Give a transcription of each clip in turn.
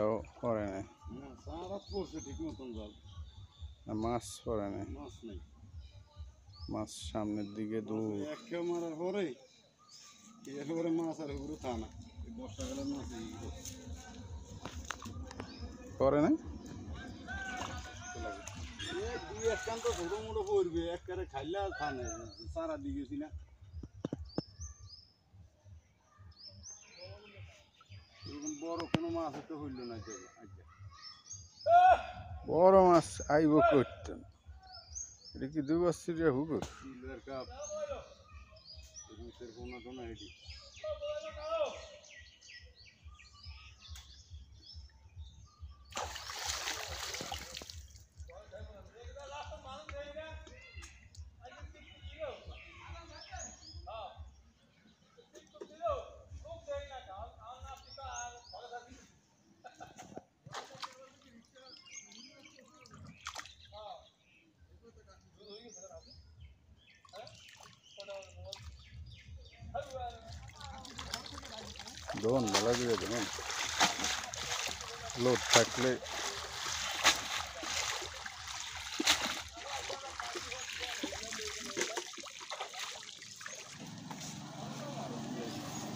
ও পড়ে নাই না সারা পড়ছে ঠিক মতন জাল মাছ পড়ে নাই মাছ নেই মাছ সামনের দিকে দূর এক কেউ মারার পরে একেবারে মাছ আর উপরে তা না বর্ষাকালের মাছ পড়ে নাই দুই একখান তো ছোটো মোটো পড়বে একবারে খাইলে আর থানে সারা দিকেছি না এরকম বড় কোনো মাছ তো হইল না আজকে বড় মাছ আইব করতেন এটা কি 2 বছরের হুকুর সিলভার কাপ রুটের কোনো তো না এটি দোন ভালো দিয়ে দেবেন লোড থাকলে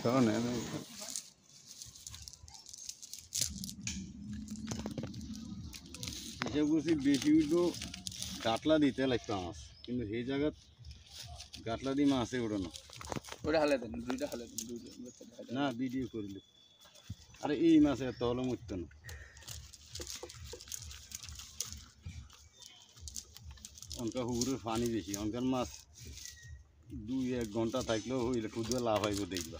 দোন এনে হিসাব করছি বেশি উঠবো গাটলা দিতে লাগতো মাছ কিন্তু সেই জায়গা গাটলা দিয়ে মাছে উঠো না ওটা হালে দেন দুইটা হালে দেন দুইটা না ভিডিও করলে আরে এই মাছে এত হলে মরতো না অনকার পুকুরের পানি বেশি অনকার মাছ 2-1 ঘন্টা থাকলেও হইলে খুদবে লাভ আইব দেখবা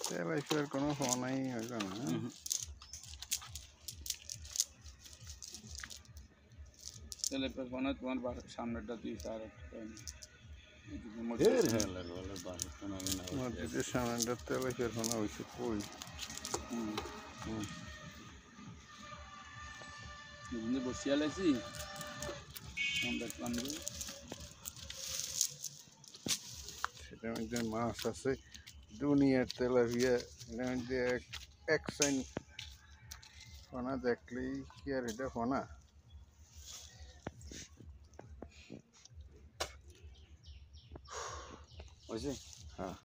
তেলাইফের কোনো ফোনাই হইল না তাহলে কোন তোমার সামনেটা তুই আর মসজিদের সামনেটা তেলাইফের ফোনা হয়েছে কই বসিয়া লাইছি সেটার মধ্যে মাছ আছে দুনিয়ার তেলাপিয়া এটার মধ্যে এক সাইন ফোনা দেখলেই কি আর এটা ফোনা হয়েছে হ্যাঁ